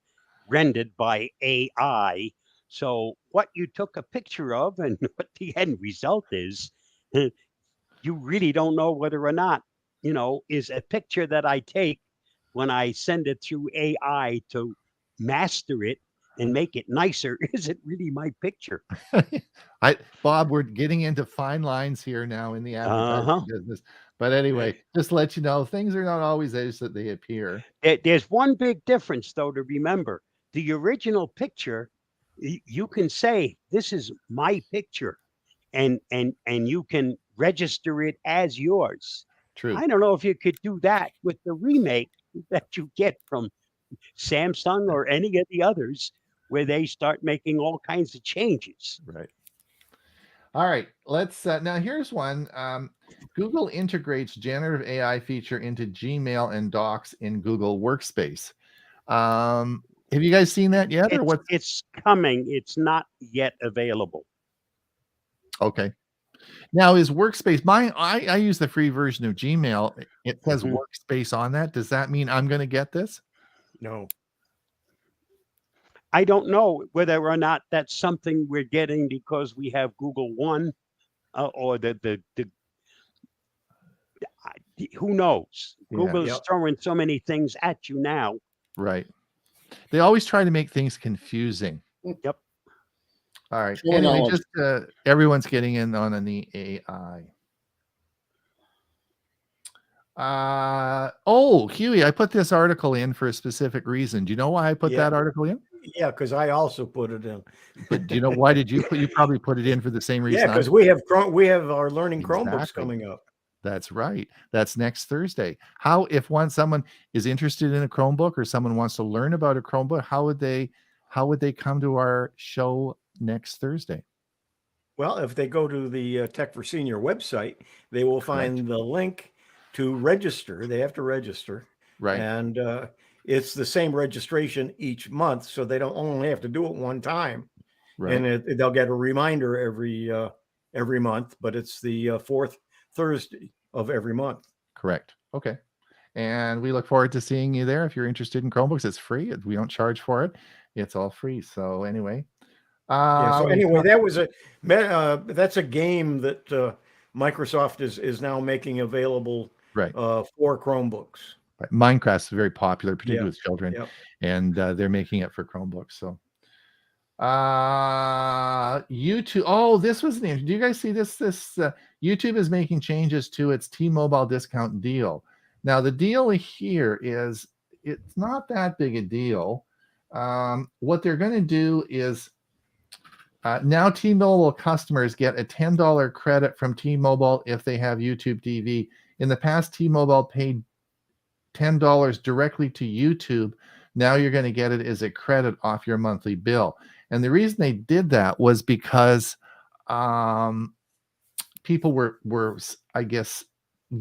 rendered by AI. So what you took a picture of and what the end result is, you really don't know whether or not, is a picture that I take when I send it through AI to master it and make it nicer. Is it really my picture? Bob, we're getting into fine lines here now in the advertising Uh-huh. business. But anyway, just to let you know, things are not always as that they appear. There's one big difference, though, to remember. The original picture, you can say, this is my picture, and you can register it as yours. True. I don't know if you could do that with the remake that you get from Samsung or any of the others, where they start making all kinds of changes. Right. All right. Let's now here's one. Google integrates generative AI feature into Gmail and Docs in Google Workspace. Have you guys seen that yet, or what? It's coming. It's not yet available. Okay. Now is Workspace I use the free version of Gmail. It says Mhm. Workspace on that. Does that mean I'm going to get this? No. I don't know whether or not that's something we're getting because we have Google One, or who knows? Yeah. Google is Yep. throwing so many things at you now. Right. They always try to make things confusing. Yep. All right. True Anyway, knowledge. just everyone's getting in on the AI. Huey, I put this article in for a specific reason. Do you know why I put Yeah. that article in? Yeah, because I also put it in. But do you know why did you put? You probably put it in for the same reason. Yeah, because we have our learning Chromebooks Exactly. coming up. That's right. That's next Thursday. How if someone is interested in a Chromebook or someone wants to learn about a Chromebook, how would they come to our show next Thursday? Well, if they go to the Tech for Senior website, they will Correct. find the link to register. They have to register, Right. and it's the same registration each month, so they don't only have to do it one time, Right. and they'll get a reminder every month. But it's the fourth Thursday of every month. Correct. Okay. And we look forward to seeing you there. If you're interested in Chromebooks, it's free. We don't charge for it. It's all free. So anyway, Yeah. So we anyway, talked- that's a game that Microsoft is now making available right. for Chromebooks. Right. Minecraft's very popular, particularly Yeah. with children, Yep. and they're making it for Chromebooks. So, YouTube. Oh, this was an. Do you guys see this? YouTube is making changes to its T-Mobile discount deal. Now, the deal here is it's not that big a deal. What they're going to do is now T-Mobile customers get a $10 credit from T-Mobile if they have YouTube TV. In the past, T-Mobile paid $10 directly to YouTube. Now you're going to get it as a credit off your monthly bill. And the reason they did that was because people were, I guess,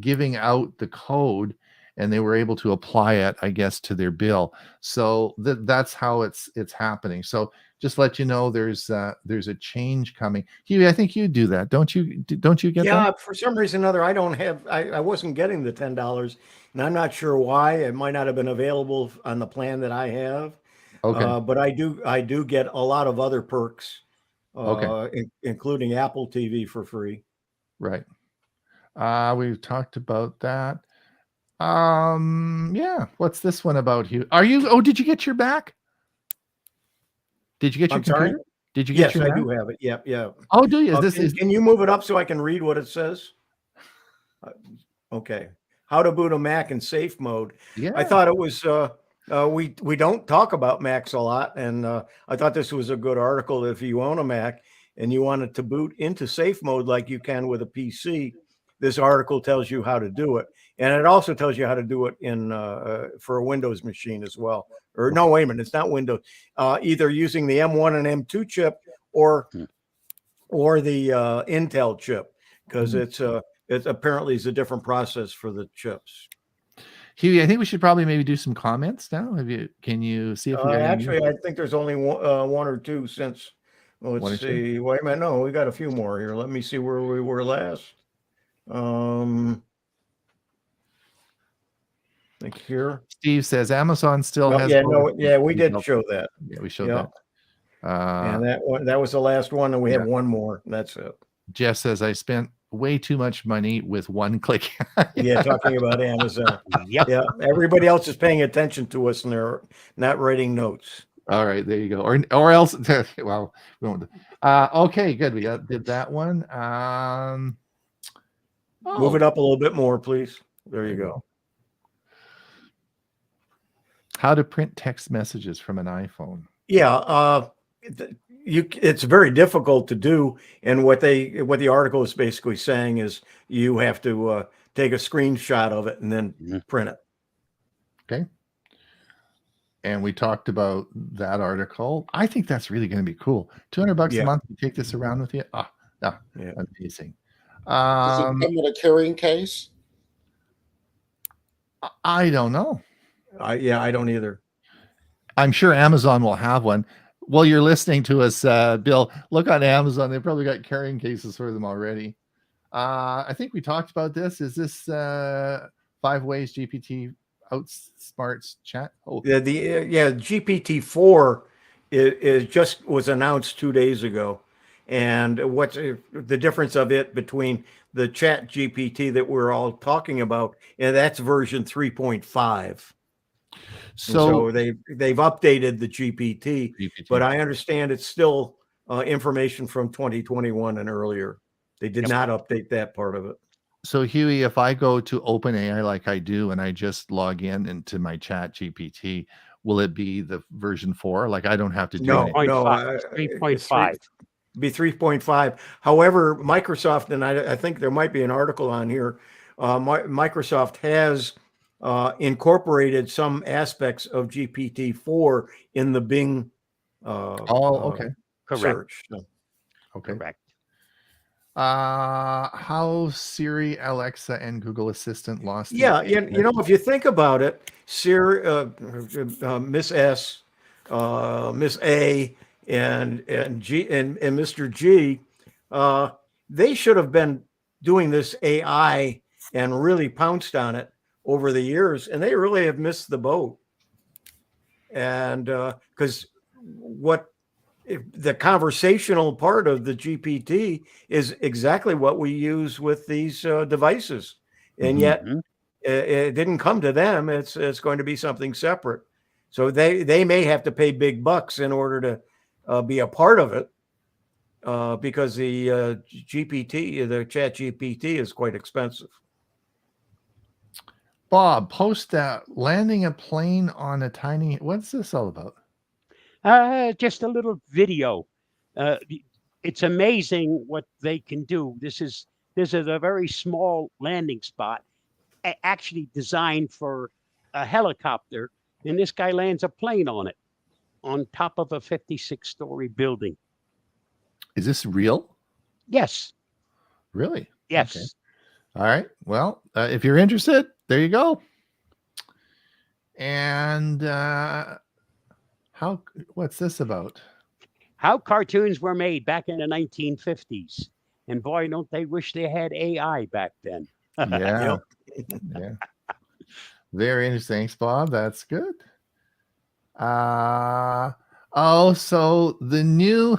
giving out the code, and they were able to apply it, I guess, to their bill. So that's how it's happening. So just let you know, there's a change coming. Huey, I think you do that, don't you? Don't you get that? Yeah, for some reason or other, I wasn't getting the $10, and I'm not sure why. It might not have been available on the plan that I have. Okay. But I do get a lot of other perks, Okay. including Apple TV for free. Right. We've talked about that. Yeah. What's this one about, Hugh? Did you get your back? Did you get your I'm sorry? computer? Did you get Yes, your I Mac? do have it. Yep, yeah. Oh, do you? Can you move it up so I can read what it says? Okay. How to boot a Mac in safe mode. Yeah. I thought it was we don't talk about Macs a lot, and I thought this was a good article. If you own a Mac and you want it to boot into safe mode like you can with a PC, this article tells you how to do it, and it also tells you how to do it in for a Windows machine as well. Or no, wait a minute, it's not Windows. Either using the M1 and M2 chip or the Intel chip, because it apparently is a different process for the chips. Huey, I think we should probably maybe do some comments now. Can you see if we got any? Actually, I think there's only one or two since. Let's see. Wait a minute. No, we got a few more here. Let me see where we were last. Like here. Steve says Amazon still Oh, has. yeah, no, yeah, we did show that. Yeah, we showed Yeah. that. And that was the last one, and we have yeah. one more. That's it. Jeff says I spent way too much money with one click. Yeah, talking about Amazon. Yep. Yeah, everybody else is paying attention to us, and they're not writing notes. All right, there you go. Or else, well, we won't. Okay, good. We did that one. Move it up a little bit more, please. There you go. How to print text messages from an iPhone. Yeah, it's very difficult to do, and what the article is basically saying is you have to take a screenshot of it and then print it. Okay. And we talked about that article. I think that's really going to be cool. $200 a month. You take this around with you. Yeah. Amazing. Does it come with a carrying case? I don't know. I don't either. I'm sure Amazon will have one. While you're listening to us, Bill, look on Amazon. They've probably got carrying cases for them already. I think we talked about this. Is this 5 ways GPT outsmarts chat? Oh, GPT-4 was announced 2 days ago, and what's the difference of it between the Chat GPT that we're all talking about, and that's version 3.5. So they've updated the GPT, but I understand it's still information from 2021 and earlier. They did not update that part of it. So Huey, if I go to OpenAI like I do and I just log in into my Chat GPT, will it be the version 4? Like I don't have to do anything. No, 3.5. Be 3.5. However, Microsoft, and I think there might be an article on here, Microsoft has incorporated some aspects of GPT-4 in the Bing okay. search. Okay. Correct. How Siri, Alexa, and Google Assistant lost. If you think about it, Siri, Miss S, Miss A, and G and Mr. G, they should have been doing this AI and really pounced on it over the years, and they really have missed the boat. And because the conversational part of the GPT is exactly what we use with these devices, and yet it didn't come to them. It's going to be something separate. So they may have to pay big bucks in order to be a part of it, because the Chat GPT is quite expensive. Bob, post that landing a plane on a tiny. What's this all about? Just a little video. It's amazing what they can do. This is a very small landing spot, actually designed for a helicopter, and this guy lands a plane on it, on top of a 56-story building. Is this real? Yes. Really? Yes. Okay. All right. Well, if you're interested, there you go. And what's this about? How cartoons were made back in the 1950s. And boy, don't they wish they had AI back then. Yeah. Yeah. Very interesting. Thanks, Bob. That's good. So the new,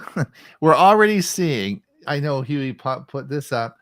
we're already seeing, I know Huey put this up.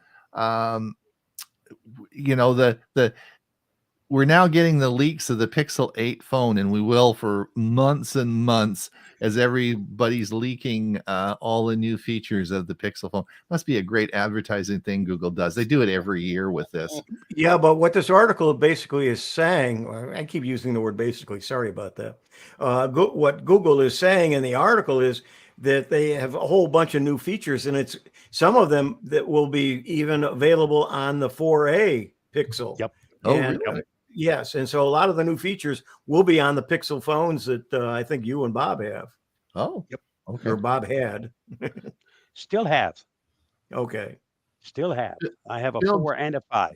We're now getting the leaks of the Pixel 8 phone, and we will for months and months as everybody's leaking all the new features of the Pixel phone. Must be a great advertising thing Google does. They do it every year with this. Yeah, but what this article basically is saying, I keep using the word basically, sorry about that. What Google is saying in the article is that they have a whole bunch of new features, and it's some of them that will be even available on the 4A Pixel. Yep. Really? Yes, and so a lot of the new features will be on the Pixel phones that I think you and Bob have. Oh, yep. Okay. Or Bob had. Still have. Okay. Still have. I have a 4 and a 5.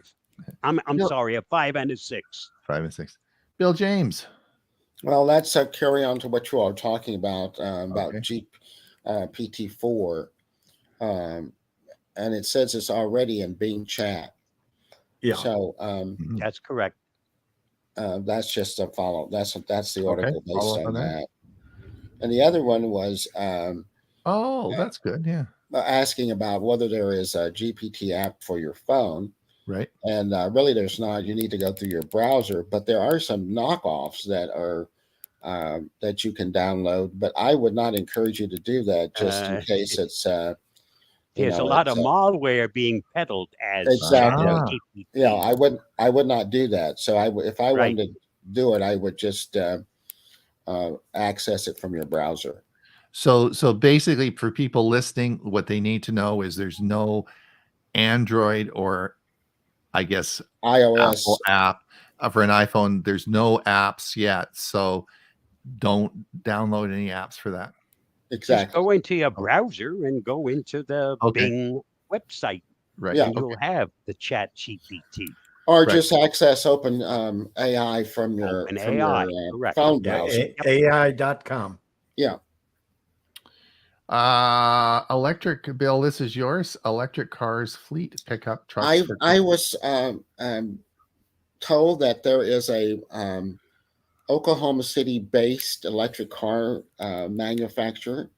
I'm sorry, a 5 and a 6. 5 and 6. Bill James. Well, that's a carry on to what you are talking about GPT-4, and it says it's already in Bing Chat. Yeah. So that's correct. That's just a follow. That's the Okay. article based Follow up on on that. that. And the other one was Oh, that's good. Yeah. asking about whether there is a GPT app for your phone. Right. And really, there's not. You need to go through your browser, but there are some knockoffs that are that you can download. But I would not encourage you to do that, just in case it's There's a lot of malware being peddled as exactly. ChatGPT. Yeah, I would not do that. So if I Right. wanted to do it, I would just access it from your browser. So basically, for people listening, what they need to know is there's no Android or, I guess, iOS. Apple app for an iPhone. There's no apps yet, so don't download any apps for that. Just Exactly. go into your browser and go into the Okay. Bing website, Right. Yeah. and you'll have the ChatGPT. Or Right. just access Open AI from your OpenAI, correct. phone Yeah, browser. AI.com. Yeah. Electric Bill, this is yours. Electric cars, fleet, pickup trucks. I was told that there is a Oklahoma City based electric car manufacturer,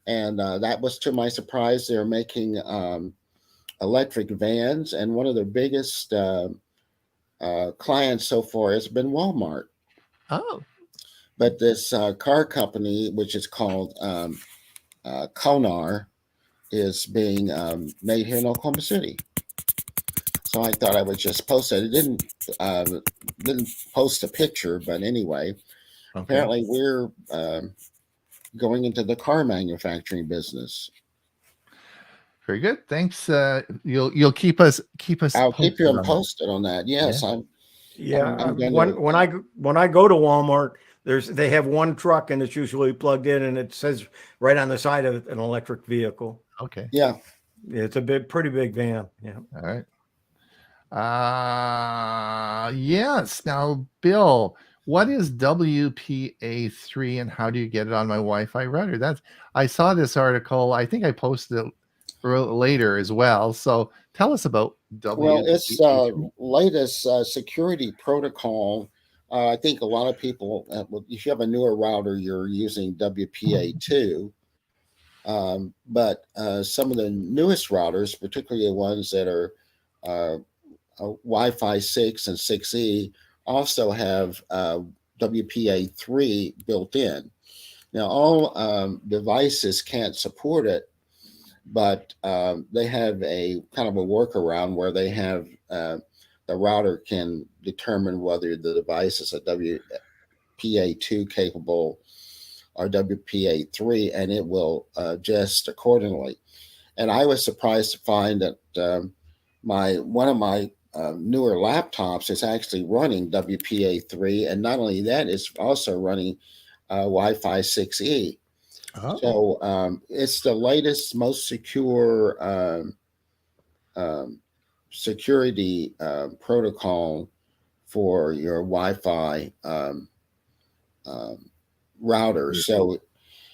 and that was to my surprise. They're making electric vans, and one of their biggest clients so far has been Walmart. Oh, But this car company, which is called Konar, is being made here in Oklahoma City. So I thought I would just post it. It didn't post a picture, but anyway, okay. apparently we're going into the car manufacturing business. Very good. Thanks. You'll keep us. I'll keep you posted on that. posted on that. Yes, Yeah. Yeah, I'm gonna- when I go to Walmart, they have one truck and it's usually plugged in, and it says right on the side of it an electric vehicle. Okay. Yeah. It's a pretty big van. Yeah. All right. Yes. Now, Bill, what is WPA3 and how do you get it on my Wi-Fi router? I saw this article. I think I posted it later as well. So tell us about WPA3. Well, it's latest security protocol. I think a lot of people, if you have a newer router, you're using WPA2. But some of the newest routers, particularly the ones that are Wi-Fi 6 and 6E, also have WPA3 built in. Now, all devices can't support it, but they have a kind of a workaround where they have the router can determine whether the device is a WPA2 capable or WPA3, and it will adjust accordingly. And I was surprised to find that one of my newer laptops is actually running WPA3, and not only that, it's also running Wi-Fi 6E. Oh. So it's the latest, most secure security protocol for your Wi-Fi router. So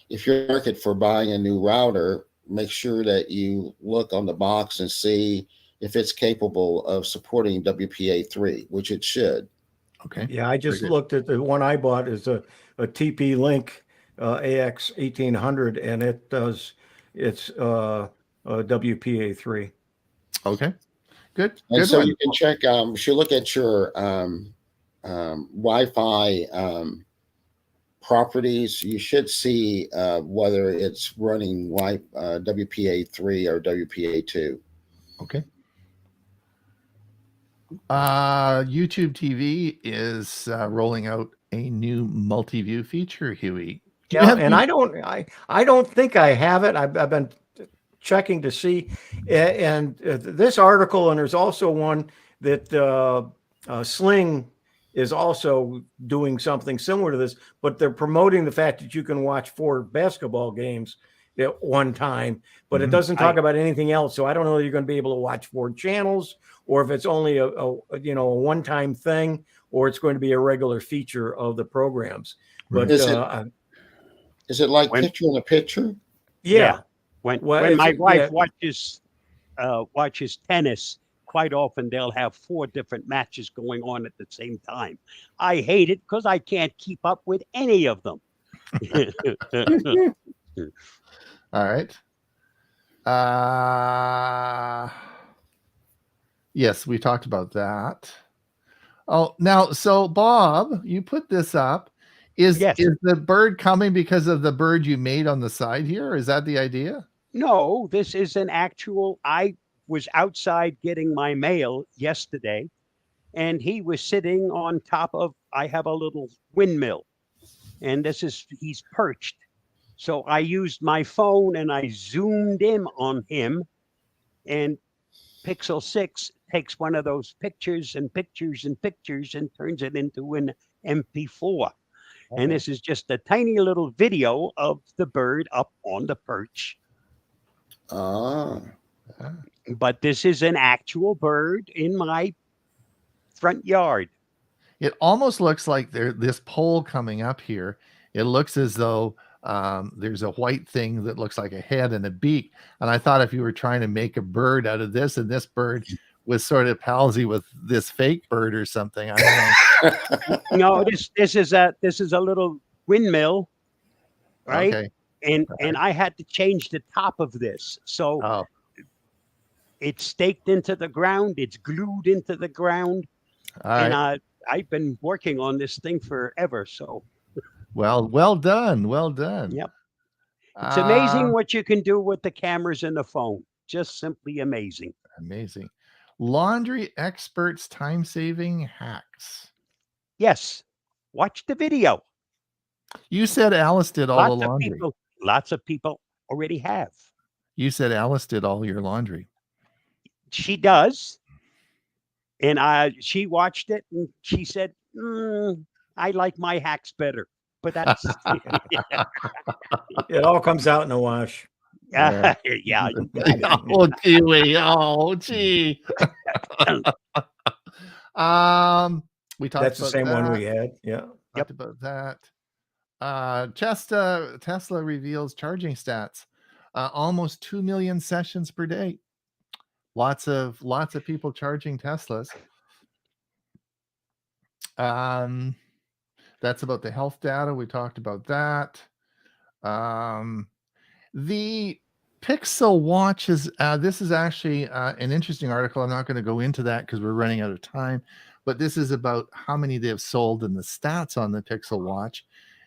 if you're in the market for buying a new router, make sure that you look on the box and see if it's capable of supporting WPA3, which it should. Okay. Yeah, I just looked at the one I bought is a TP Link AX 1800, and it's WPA3. Okay. Good. And Good so one. you can check. You should look at your Wi-Fi properties. You should see whether it's running WPA3 or WPA2. Okay. YouTube TV is rolling out a new multi-view feature, Huey. Yeah, and I don't think I have it. I've been checking to see, and this article, and there's also one that Sling is also doing something similar to this, but they're promoting the fact that you can watch 4 basketball games at one time, but it doesn't talk about anything else. So I don't know if you're going to be able to watch 4 channels, or if it's only a one-time thing, or it's going to be a regular feature of the programs. But is it like picture in a picture? Yeah. When my wife watches tennis, quite often they'll have 4 different matches going on at the same time. I hate it because I can't keep up with any of them. All right. Yes, we talked about that. Oh, now, so Bob, you put this up. Is the bird coming because of the bird you made on the side here? Is that the idea? No, this is an actual. I was outside getting my mail yesterday, and he was sitting on top of. I have a little windmill, and he's perched. So I used my phone and I zoomed in on him, and Pixel 6 takes one of those pictures and pictures and pictures and turns it into an MP4. And this is just a tiny little video of the bird up on the perch. But this is an actual bird in my front yard. It almost looks like this pole coming up here. It looks as though there's a white thing that looks like a head and a beak. And I thought if you were trying to make a bird out of this, and this bird was sort of palsy with this fake bird or something. I don't know. No, this is a little windmill, right? Okay. And I had to change the top of this. So it's staked into the ground, it's glued into the ground. And I've been working on this thing forever. So well done. Well done. Yep. It's amazing what you can do with the cameras and the phone. Just simply amazing. Amazing. Laundry experts time-saving hacks. Yes. Watch the video. You said Alice did all the laundry. Lots of people already have. You said Alice did all your laundry. She does. And she watched it and she said, I like my hacks better. But that's it all comes out in the wash. Yeah. Oh, Kiwi. Oh, gee. We talked That's the about same that. one we had. Yeah. Talked about that. Tesla reveals charging stats. Almost 2 million sessions per day. Lots of people charging Teslas. That's about the health data. We talked about that. The Pixel Watch is this is actually an interesting article. I'm not going to go into that because we're running out of time, but this is about how many they've sold and the stats on the Pixel Watch.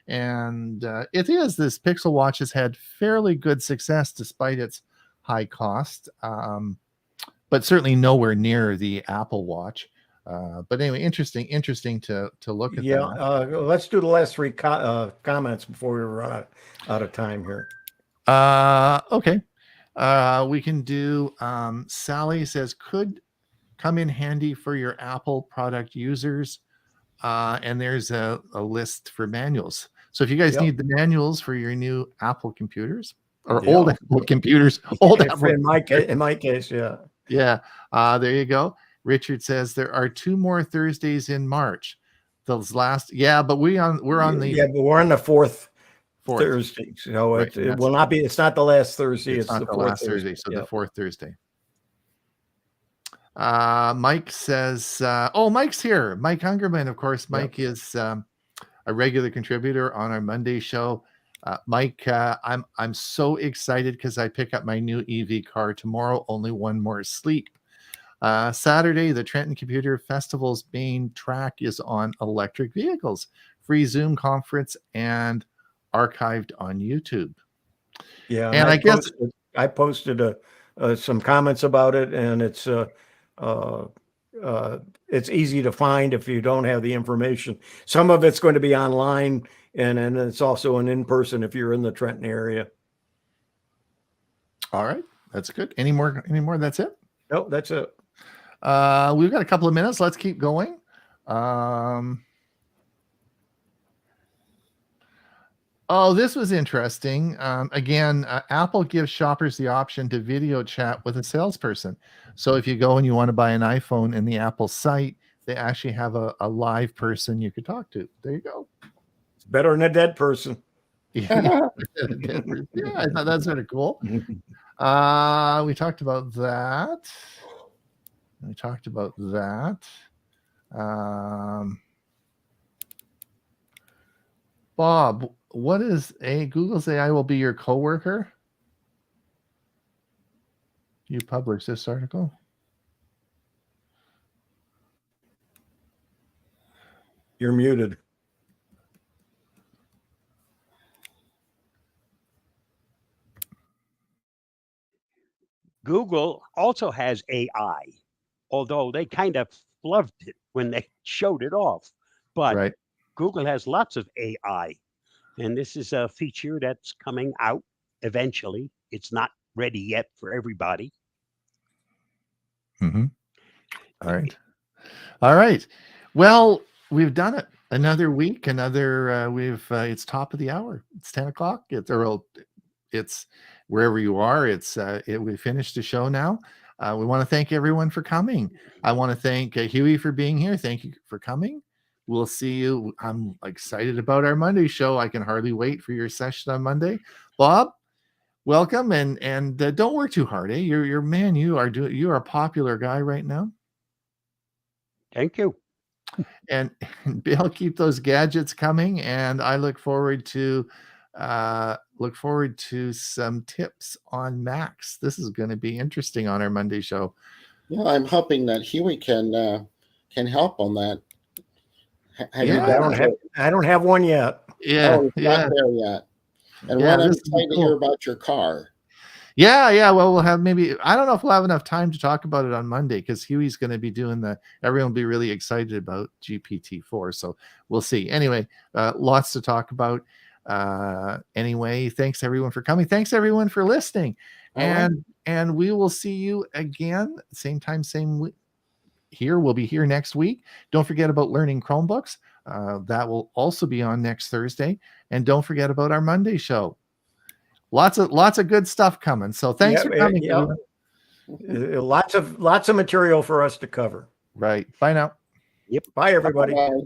And this Pixel Watch has had fairly good success despite its high cost, but certainly nowhere near the Apple Watch. But anyway, interesting to look at. Yeah, let's do the last 3 comments before we run out of time here. Okay. We can do. Sally says could come in handy for your Apple product users, and there's a list for manuals. So if you guys need the manuals for your new Apple computers or old Apple computers, in my case, yeah. Yeah. There you go. Richard says there are 2 more Thursdays in March. Those last, but we're on the fourth Thursday. So it will not be. It's not the last Thursday. It's not the the last Thursday. So the 4th Thursday. Mike says, Mike's here. Mike Hungerman, of course. Mike is a regular contributor on our Monday show. Mike, I'm so excited because I pick up my new EV car tomorrow. Only one more sleep. Saturday, the Trenton Computer Festival's main track is on electric vehicles. Free Zoom conference and archived on YouTube. Yeah, and I posted some comments about it, and it's easy to find if you don't have the information. Some of it's going to be online, and it's also an in-person if you're in the Trenton area. All right, that's good. Any more? That's it? No, that's it. We've got a couple of minutes. Let's keep going. This was interesting. Again, Apple gives shoppers the option to video chat with a salesperson. So if you go and you want to buy an iPhone in the Apple site, they actually have a live person you could talk to. There you go. It's better than a dead person. Yeah, I thought that's sort of cool. We talked about that. We talked about that. Bob, what is Google's AI will be your coworker? You published this article. You're muted. Google also has AI, although they kind of flubbed it when they showed it off. But Right. Google has lots of AI, and this is a feature that's coming out eventually. It's not ready yet for everybody. Mm-hmm. All right. All right. Well, we've done it. Another week. Another. It's top of the hour. It's 10 o'clock. It's wherever you are. We finished the show now. We want to thank everyone for coming. I want to thank Huey for being here. Thank you for coming. We'll see you. I'm excited about our Monday show. I can hardly wait for your session on Monday. Bob, welcome, and don't work too hard. You're man. You are a popular guy right now. Thank you. And Bill, keep those gadgets coming, and I look forward to some tips on Macs. This is going to be interesting on our Monday show. Yeah, I'm hoping that Huey can help on that. I don't have one yet. Yeah, it's not there yet. And Yeah, what I'm this is excited to cool. hear about your car. Yeah. Well, we'll have I don't know if we'll have enough time to talk about it on Monday because Huey's going to be doing everyone will be really excited about GPT-4. So we'll see. Anyway, lots to talk about. Anyway, thanks everyone for coming. Thanks everyone for listening. And we will see you again, same time, same week. We'll be here next week. Don't forget about learning Chromebooks. That will also be on next Thursday. And don't forget about our Monday show. Lots of good stuff coming. So thanks for coming. Yeah. Lots of material for us to cover. Right. Bye now. Yep. Bye, everybody. Bye.